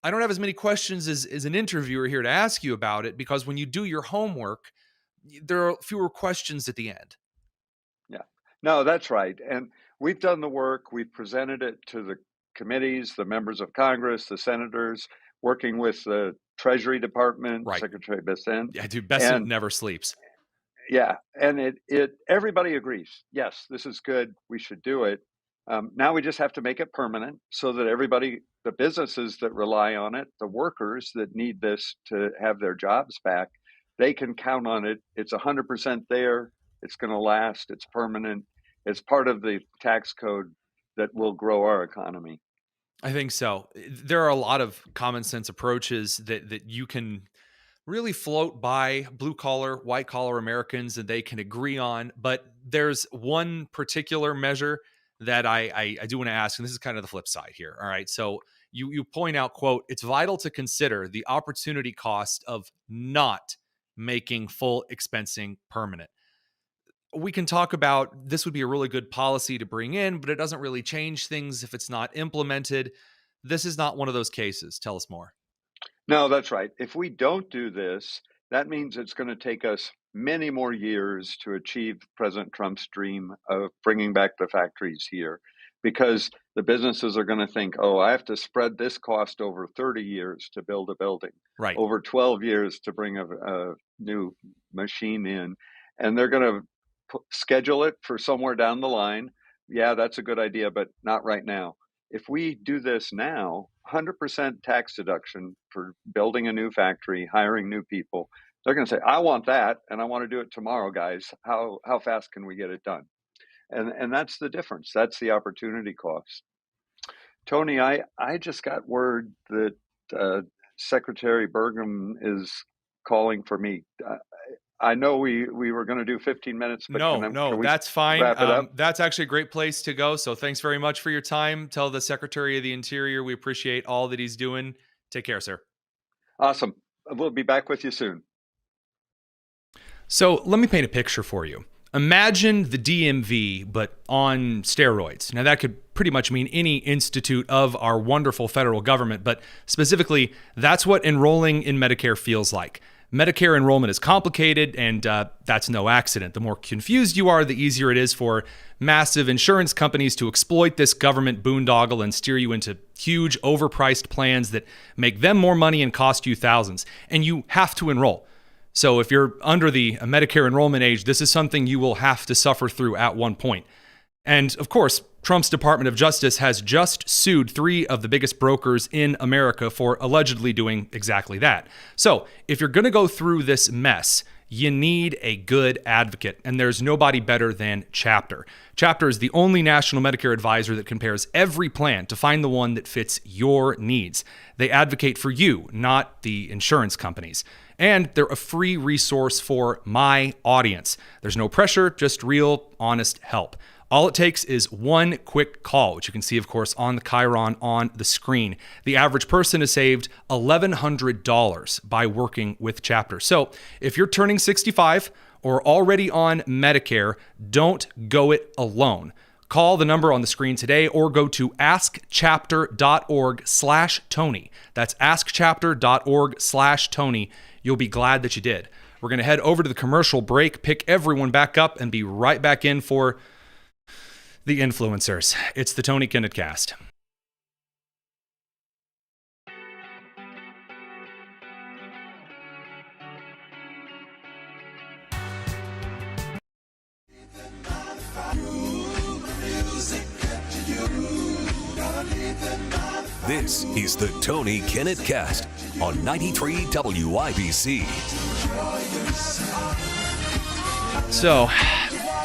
I don't have as many questions as an interviewer here to ask you about it, because when you do your homework, there are fewer questions at the end. Yeah, no, that's right. And we've done the work. We've presented it to the committees, the members of Congress, the senators, working with the Treasury Department, Secretary Bessent. Yeah, dude, Bessent never sleeps. Yeah, and everybody agrees. Yes, this is good. We should do it. Now we just have to make it permanent so that everybody, the businesses that rely on it, the workers that need this to have their jobs back, they can count on it. It's 100% there. It's going to last. It's permanent. It's part of the tax code that will grow our economy. I think so. There are a lot of common sense approaches that you can really float by blue collar, white collar Americans, and they can agree on. But there's one particular measure that I do want to ask, and this is kind of the flip side here. All right. So you point out, quote, it's vital to consider the opportunity cost of not making full expensing permanent. We can talk about this would be a really good policy to bring in, but it doesn't really change things if it's not implemented. This is not one of those cases. Tell us more. No, that's right. If we don't do this, that means it's going to take us many more years to achieve President Trump's dream of bringing back the factories here, because the businesses are going to think, oh, I have to spread this cost over 30 years to build a building, over 12 years to bring a new machine in, and they're going to schedule it for somewhere down the line. Yeah, that's a good idea, but not right now. If we do this now, 100% tax deduction for building a new factory, hiring new people, they're going to say, I want that, and I want to do it tomorrow, guys. How fast can we get it done? And that's the difference. That's the opportunity cost. Tony, I just got word that Secretary Burgum is calling for me. I know we were going to do 15 minutes, but no, that's fine. Wrap it up? That's actually a great place to go. So thanks very much for your time. Tell the Secretary of the Interior we appreciate all that he's doing. Take care, sir. Awesome. We'll be back with you soon. So let me paint a picture for you. Imagine the DMV, but on steroids. Now, that could pretty much mean any institute of our wonderful federal government, but specifically, that's what enrolling in Medicare feels like. Medicare enrollment is complicated, and that's no accident. The more confused you are, the easier it is for massive insurance companies to exploit this government boondoggle and steer you into huge, overpriced plans that make them more money and cost you thousands. And you have to enroll. So if you're under the Medicare enrollment age, this is something you will have to suffer through at one point. And of course, Trump's Department of Justice has just sued 3 of the biggest brokers in America for allegedly doing exactly that. So if you're going to go through this mess, you need a good advocate, and there's nobody better than Chapter. Chapter is the only national Medicare advisor that compares every plan to find the one that fits your needs. They advocate for you, not the insurance companies. And they're a free resource for my audience. There's no pressure, just real, honest help. All it takes is one quick call, which you can see, of course, on the Chiron on the screen. The average person has saved $1,100 by working with Chapter. So if you're turning 65 or already on Medicare, don't go it alone. Call the number on the screen today or go to askchapter.org/Tony. That's askchapter.org/Tony. You'll be glad that you did. We're going to head over to the commercial break, pick everyone back up, and be right back in for the influencers. It's the Tony Kinnett Cast. This is the Tony Kinnett Cast on 93 WIBC. So,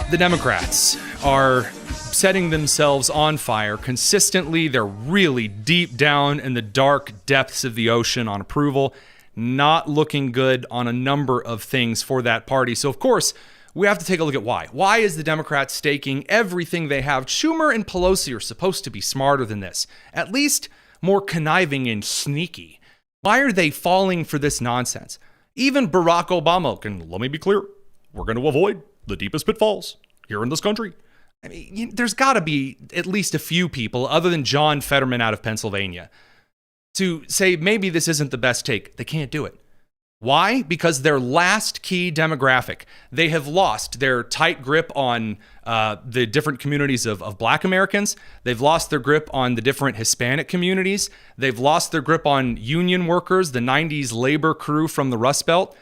the Democrats are setting themselves on fire consistently. They're really deep down in the dark depths of the ocean on approval. Not looking good on a number of things for that party. So, of course, we have to take a look at why. Why is the Democrats staking everything they have? Schumer and Pelosi are supposed to be smarter than this. At least more conniving and sneaky. Why are they falling for this nonsense? Even Barack Obama can, let me be clear, we're going to avoid the deepest pitfalls here in this country. I mean, there's got to be at least a few people other than John Fetterman out of Pennsylvania to say maybe this isn't the best take. They can't do it. Why? Because their last key demographic, they have lost their tight grip on the different communities of Black Americans. They've lost their grip on the different Hispanic communities. They've lost their grip on union workers, the 90s labor crew from the Rust Belt.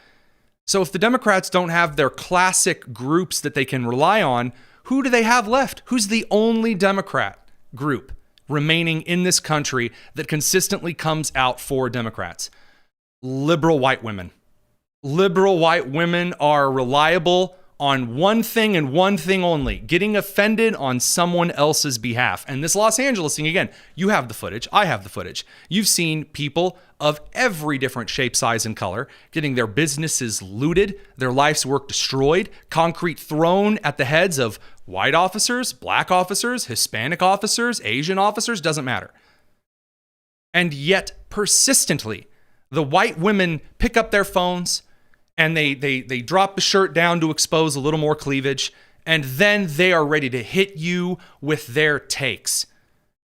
So if the Democrats don't have their classic groups that they can rely on, who do they have left? Who's the only Democrat group remaining in this country that consistently comes out for Democrats? Liberal white women. Liberal white women are reliable on one thing and one thing only, getting offended on someone else's behalf. And this Los Angeles thing, again, you have the footage, I have the footage. You've seen people of every different shape, size, and color getting their businesses looted, their life's work destroyed, concrete thrown at the heads of white officers, Black officers, Hispanic officers, Asian officers, doesn't matter. And yet, persistently, the white women pick up their phones and they drop the shirt down to expose a little more cleavage, and then they are ready to hit you with their takes.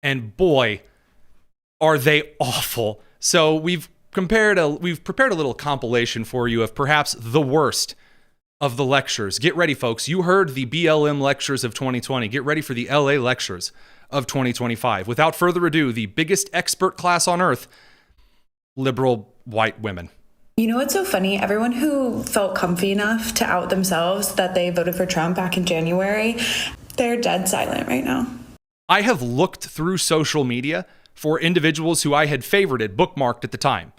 And boy, are they awful. So we've prepared a little compilation for you of perhaps the worst of the lectures. Get ready, folks. You heard the BLM lectures of 2020. Get ready for the LA lectures of 2025. Without further ado, the biggest expert class on earth, liberal white women. You know what's so funny? Everyone who felt comfy enough to out themselves that they voted for Trump back in January, they're dead silent right now. I have looked through social media for individuals who I had favorited, bookmarked at the time,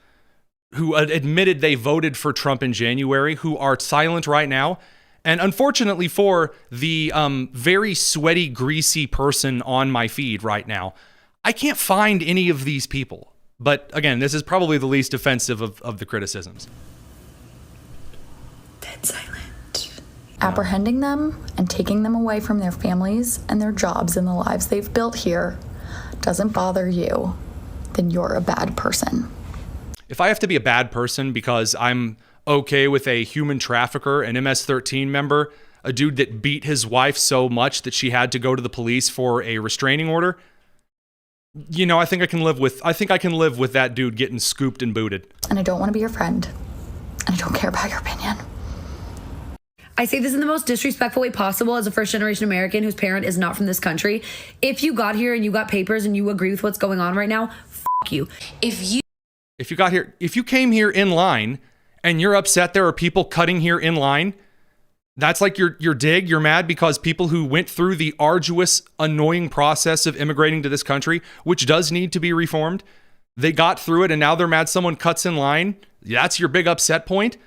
who admitted they voted for Trump in January, who are silent right now. And unfortunately for the very sweaty, greasy person on my feed right now, I can't find any of these people. But again, this is probably the least offensive of the criticisms. Dead silent. Apprehending them and taking them away from their families and their jobs and the lives they've built here doesn't bother you, then you're a bad person. If I have to be a bad person because I'm okay with a human trafficker, an MS-13 member, a dude that beat his wife so much that she had to go to the police for a restraining order. You know, I think I can live with that dude getting scooped and booted. And I don't want to be your friend. And I don't care about your opinion. I say this in the most disrespectful way possible as a first-generation American whose parent is not from this country. If you got here and you got papers and you agree with what's going on right now, f*** you. If you came here in line and you're upset there are people cutting here in line, that's like you're mad because people who went through the arduous, annoying process of immigrating to this country, which does need to be reformed, they got through it and now they're mad someone cuts in line. That's your big upset point.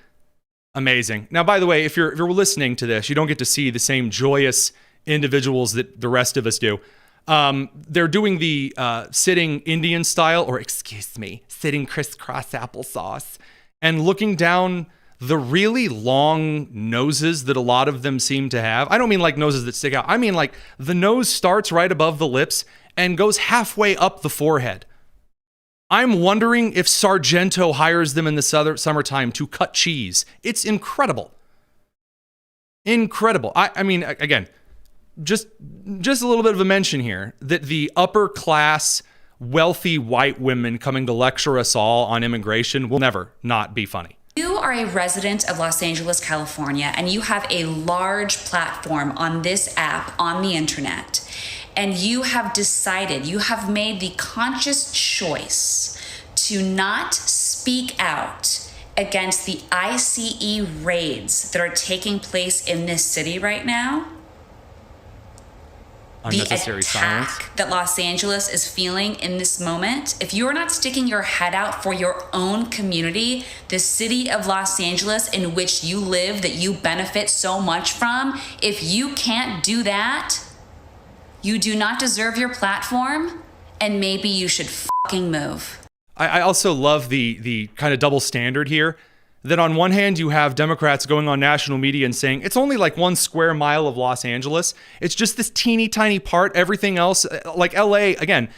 Amazing. Now, by the way, if you're listening to this, you don't get to see the same joyous individuals that the rest of us do. They're doing the sitting Indian style, or sitting crisscross applesauce, and looking down the really long noses that a lot of them seem to have. I don't mean like noses that stick out. I mean like the nose starts right above the lips and goes halfway up the forehead. I'm wondering if Sargento hires them in the summertime to cut cheese. It's incredible. Incredible. I mean, again, just a little bit of a mention here that the upper class, wealthy white women coming to lecture us all on immigration will never not be funny. You are a resident of Los Angeles, California, and you have a large platform on this app on the internet. And you have decided, you have made the conscious choice to not speak out against the ICE raids that are taking place in this city right now. Unnecessary silence. That Los Angeles is feeling in this moment. If you're not sticking your head out for your own community, the city of Los Angeles in which you live, that you benefit so much from, if you can't do that, you do not deserve your platform, and maybe you should fucking move. I also love the kind of double standard here, that on one hand you have Democrats going on national media and saying it's only like 1 square mile of Los Angeles. It's just this teeny tiny part. Everything else, like LA, again,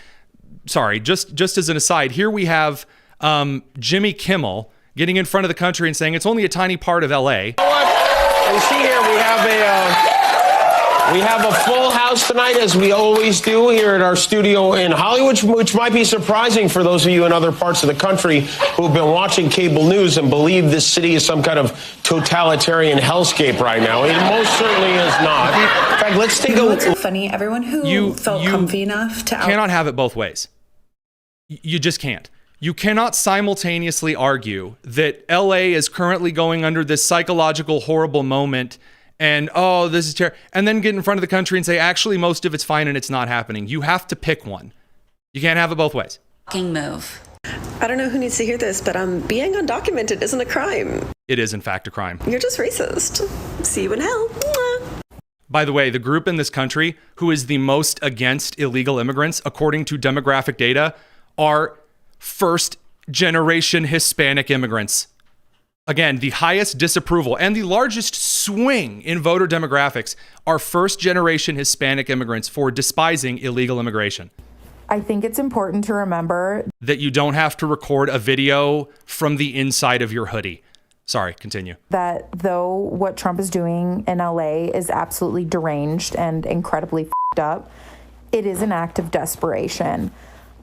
sorry, just as an aside, here we have Jimmy Kimmel getting in front of the country and saying it's only a tiny part of LA. You know what? You see here we have a full house tonight, as we always do here at our studio in Hollywood, which might be surprising for those of you in other parts of the country who've been watching cable news and believe this city is some kind of totalitarian hellscape right now. It most certainly is not. In fact, let's take a look. What's so funny? Everyone who felt comfy enough to cannot have it both ways. You just can't. You cannot simultaneously argue that LA is currently going under this psychological horrible moment and, oh, this is terrible, and then get in front of the country and say, actually, most of it's fine and it's not happening. You have to pick one. You can't have it both ways. Fucking move. I don't know who needs to hear this, but being undocumented isn't a crime. It is, in fact, a crime. You're just racist. See you in hell. Mwah. By the way, the group in this country who is the most against illegal immigrants, according to demographic data, are first-generation Hispanic immigrants. Again, the highest disapproval and the largest swing in voter demographics are first-generation Hispanic immigrants for despising illegal immigration. I think it's important to remember that you don't have to record a video from the inside of your hoodie. Sorry, continue. That though what Trump is doing in LA is absolutely deranged and incredibly f***ed up, it is an act of desperation.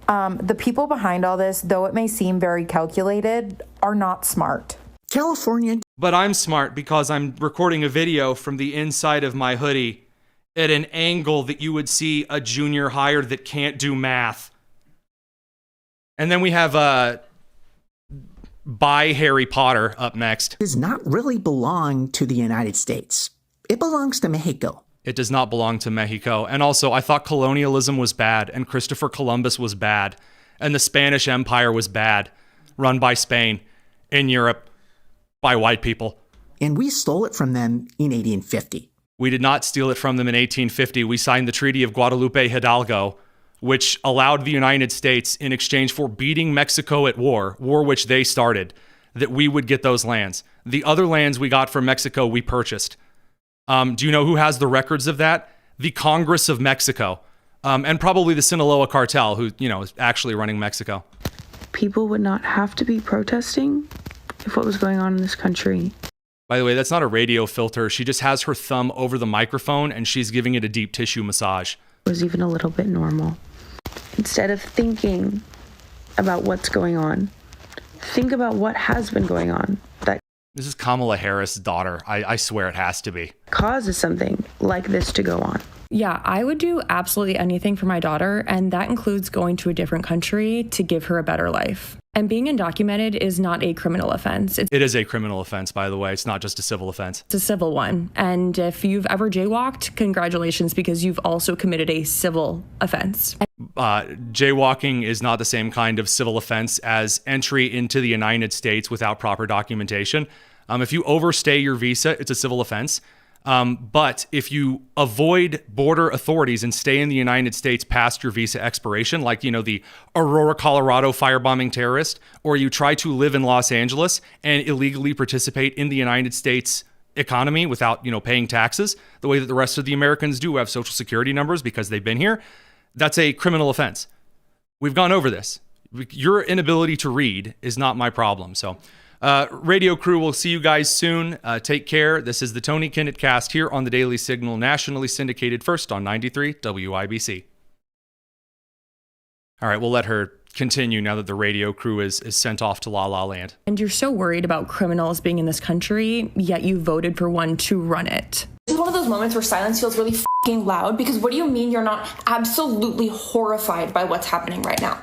The people behind all this, though it may seem very calculated, are not smart. California. But I'm smart because I'm recording a video from the inside of my hoodie at an angle that you would see a junior hire that can't do math. And then we have by Harry Potter up next. Does not really belong to the United States. It belongs to Mexico. It does not belong to Mexico. And also, I thought colonialism was bad, and Christopher Columbus was bad, and the Spanish Empire was bad, run by Spain in Europe by white people. And we stole it from them in 1850. We did not steal it from them in 1850. We signed the Treaty of Guadalupe Hidalgo, which allowed the United States, in exchange for beating Mexico at war which they started, that we would get those lands. The other lands we got from Mexico, we purchased. Do you know who has the records of that? The Congress of Mexico, and probably the Sinaloa cartel, who, is actually running Mexico. People would not have to be protesting if what was going on in this country By the way, that's not a radio filter. She just has her thumb over the microphone and she's giving it a deep tissue massage. Was even a little bit normal. Instead of thinking about what's going on, think about what has been going on that This is Kamala Harris' daughter. I swear it has to be. causes something like this to go on. Yeah, I would do absolutely anything for my daughter, and that includes going to a different country to give her a better life. And being undocumented is not a criminal offense. It is a criminal offense, by the way. It's not just a civil offense. It's a civil one. And if you've ever jaywalked, congratulations, because you've also committed a civil offense. Jaywalking is not the same kind of civil offense as entry into the United States without proper documentation. If you overstay your visa, it's a civil offense. But if you avoid border authorities and stay in the United States past your visa expiration, like, the Aurora, Colorado firebombing terrorist, or you try to live in Los Angeles and illegally participate in the United States economy without, paying taxes, the way that the rest of the Americans do have social security numbers because they've been here, that's a criminal offense. We've gone over this. Your inability to read is not my problem. So, radio crew, we'll see you guys soon. Take care. This is the Tony Kinnett Cast here on the Daily Signal, nationally syndicated first on 93 WIBC. All right, we'll let her continue now that the radio crew is sent off to La La Land. And you're so worried about criminals being in this country, yet you voted for one to run it. This is one of those moments where silence feels really fucking loud, because what do you mean you're not absolutely horrified by what's happening right now?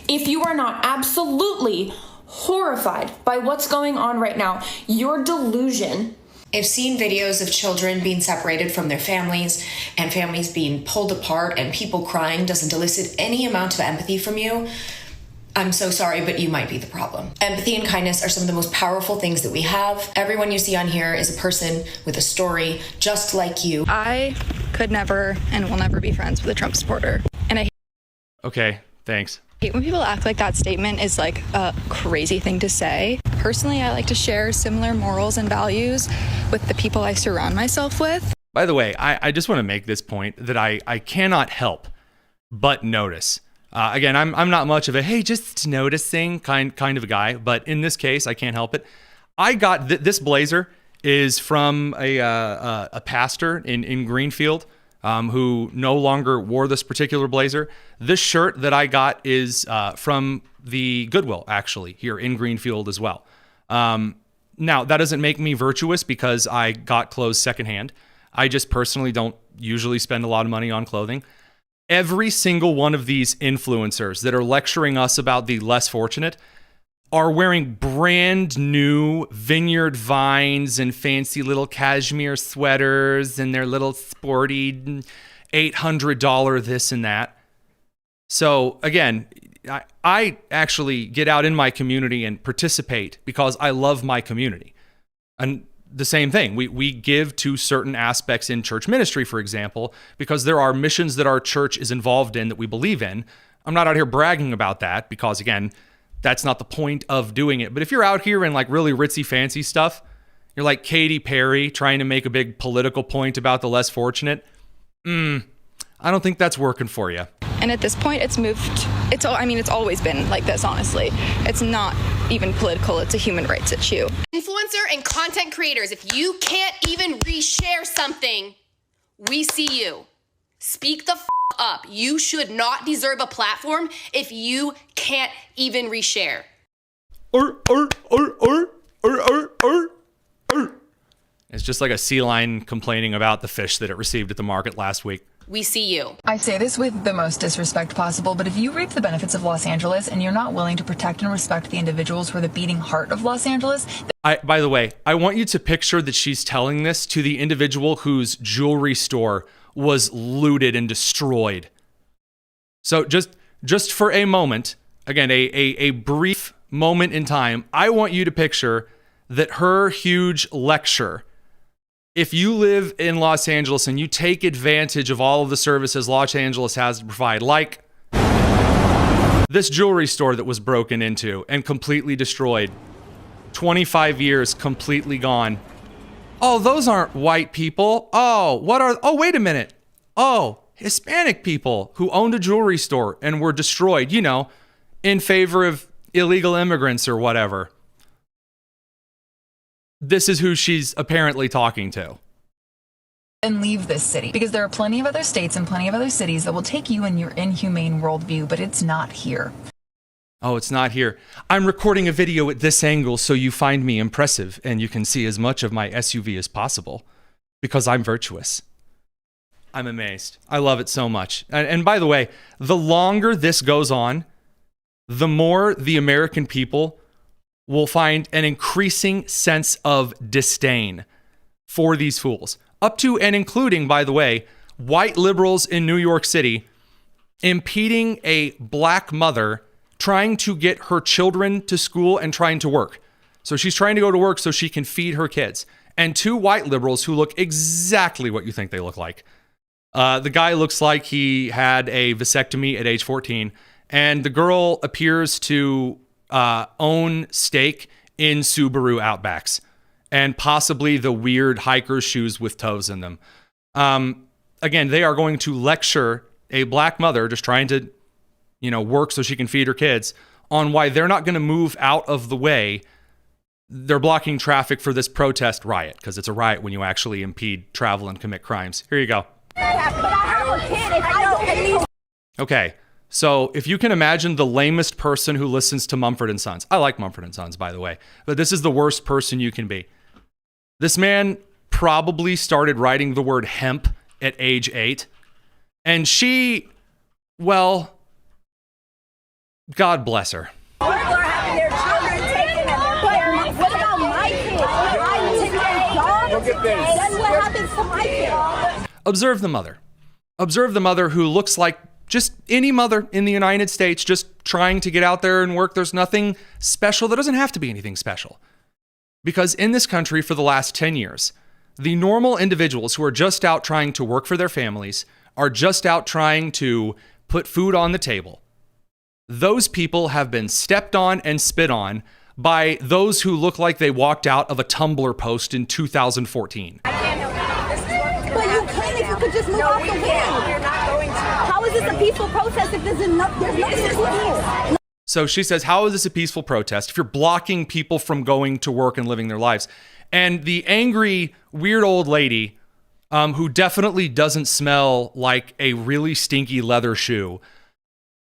If you are not absolutely horrified by what's going on right now, your delusion. I've seen videos of children being separated from their families and families being pulled apart and people crying doesn't elicit any amount of empathy from you. I'm so sorry, but you might be the problem. Empathy and kindness are some of the most powerful things that we have. Everyone you see on here is a person with a story just like you. I could never and will never be friends with a Trump supporter. And I Okay, thanks. hate when people act like that statement is like a crazy thing to say. Personally, I like to share similar morals and values with the people I surround myself with. By the way, I just want to make this point that I cannot help but notice. Again, I'm not much of a, hey, just noticing kind of a guy, but in this case, I can't help it. I got this blazer is from a pastor in Greenfield who no longer wore this particular blazer. This shirt that I got is from the Goodwill, actually, here in Greenfield as well. Now, that doesn't make me virtuous because I got clothes secondhand. I just personally don't usually spend a lot of money on clothing. Every single one of these influencers that are lecturing us about the less fortunate are wearing brand new Vineyard Vines and fancy little cashmere sweaters and their little sporty $800 this and that. So again, I actually get out in my community and participate because I love my community. And the same thing, we give to certain aspects in church ministry, for example, because there are missions that our church is involved in that we believe in. I'm not out here bragging about that because, again, that's not the point of doing it. But if you're out here in like really ritzy fancy stuff, you're like Katy Perry trying to make a big political point about the less fortunate, I don't think that's working for you. And at this point, it's always been like this, honestly. It's not even political, it's a human rights issue. Influencer and content creators, if you can't even reshare something, we see you. Speak the up. You should not deserve a platform if you can't even reshare. It's just like a sea lion complaining about the fish that it received at the market last week. We see you. I say this with the most disrespect possible, but if you reap the benefits of Los Angeles and you're not willing to protect and respect the individuals who are the beating heart of Los Angeles... By the way, I want you to picture that she's telling this to the individual whose jewelry store was looted and destroyed. So just for a moment, again, a brief moment in time, I want you to picture that her huge lecture, if you live in Los Angeles and you take advantage of all of the services Los Angeles has to provide, like this jewelry store that was broken into and completely destroyed, 25 years completely gone. Oh, those aren't white people. Oh, wait a minute. Oh, Hispanic people who owned a jewelry store and were destroyed, in favor of illegal immigrants or whatever. this is who she's apparently talking to. And leave this city, because there are plenty of other states and plenty of other cities that will take you and your inhumane worldview, but it's not here. Oh, it's not here. I'm recording a video at this angle so you find me impressive and you can see as much of my SUV as possible because I'm virtuous. I'm amazed. I love it so much. And by the way, the longer this goes on, the more the American people will find an increasing sense of disdain for these fools. Up to and including, by the way, white liberals in New York City impeding a black mother trying to get her children to school and trying to work. So she's trying to go to work so she can feed her kids. And two white liberals who look exactly what you think they look like. The guy looks like he had a vasectomy at age 14. And the girl appears to own stake in Subaru Outbacks. And possibly the weird hiker's shoes with toes in them. Again, they are going to lecture a black mother just trying to work so she can feed her kids on why they're not going to move out of the way. They're blocking traffic for this protest riot, because it's a riot when you actually impede travel and commit crimes. Here you go. Okay, so if you can imagine the lamest person who listens to Mumford & Sons. I like Mumford & Sons, by the way, but this is the worst person you can be. This man probably started writing the word hemp at age 8, and she, well, God bless her. People are having their children taken and their parents. What about my kids? I'm taking their dogs. Look at this. That's what happens to my kids. Observe the mother. Observe the mother who looks like just any mother in the United States, just trying to get out there and work. There's nothing special. There doesn't have to be anything special. Because in this country for the last 10 years, the normal individuals who are just out trying to work for their families, are just out trying to put food on the table, those people have been stepped on and spit on by those who look like they walked out of a Tumblr post in 2014. But you can if you could just move out the way. We're not going to. How is this a peaceful protest if there's nothing to do? So she says, how is this a peaceful protest if you're blocking people from going to work and living their lives? And the angry, weird old lady, who definitely doesn't smell like a really stinky leather shoe,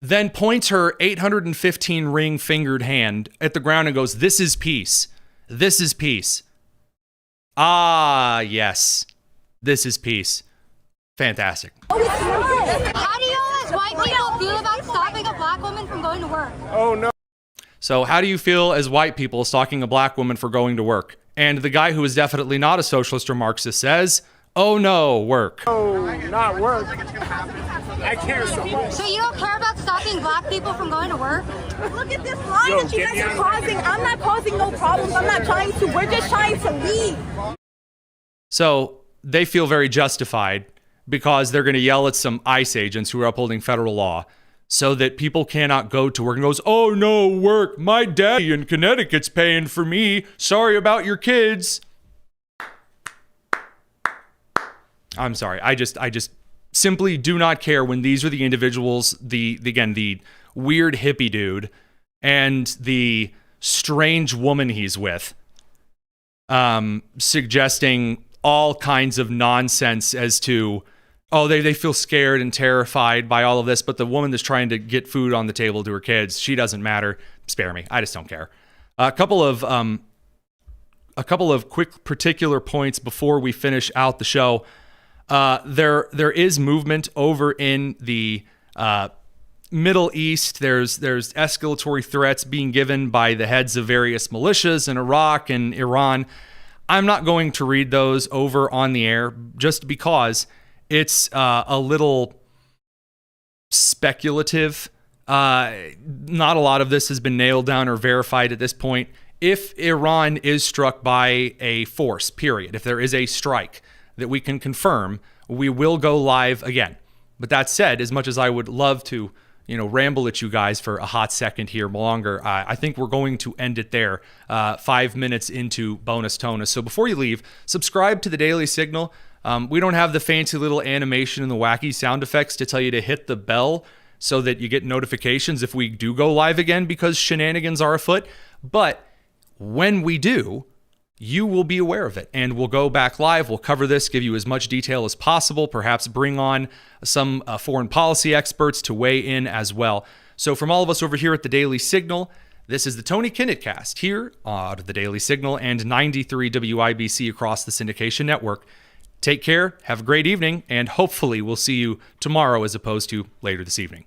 then points her 815 ring fingered hand at the ground and goes, "This is peace. This is peace." Ah, yes. This is peace. Fantastic. How do you as white people feel about stopping a black woman from going to work? Oh, no. So how do you feel as white people stalking a black woman for going to work? And the guy who is definitely not a socialist or Marxist says, "Oh no, work." Oh, not work. I care so much. So you don't care about stopping black people from going to work? Look at this line that you guys are causing. I'm not causing no problems. I'm not trying to. We're just trying to leave. So they feel very justified because they're going to yell at some ICE agents who are upholding federal law so that people cannot go to work and goes, "Oh no, work. My daddy in Connecticut's paying for me. Sorry about your kids." I'm sorry. I just simply do not care when these are the individuals, the weird hippie dude and the strange woman he's with, suggesting all kinds of nonsense as to, oh, they feel scared and terrified by all of this, but the woman that's trying to get food on the table to her kids, she doesn't matter. Spare me. I just don't care. A couple of quick particular points before we finish out the show. There is movement over in the Middle East. There's escalatory threats being given by the heads of various militias in Iraq and Iran. I'm not going to read those over on the air just because it's a little speculative. Not a lot of this has been nailed down or verified at this point. If Iran is struck by a force, period, if there is a strike that we can confirm, we will go live again. But that said, as much as I would love to, ramble at you guys for a hot second here longer, I think we're going to end it there, 5 minutes into Bonus Tonus. So before you leave, subscribe to the Daily Signal. We don't have the fancy little animation and the wacky sound effects to tell you to hit the bell so that you get notifications if we do go live again because shenanigans are afoot. But when we do, you will be aware of it. And we'll go back live. We'll cover this, give you as much detail as possible, perhaps bring on some foreign policy experts to weigh in as well. So from all of us over here at the Daily Signal, this is the Tony Kinnett Cast here on the Daily Signal and 93 WIBC across the syndication network. Take care, have a great evening, and hopefully we'll see you tomorrow as opposed to later this evening.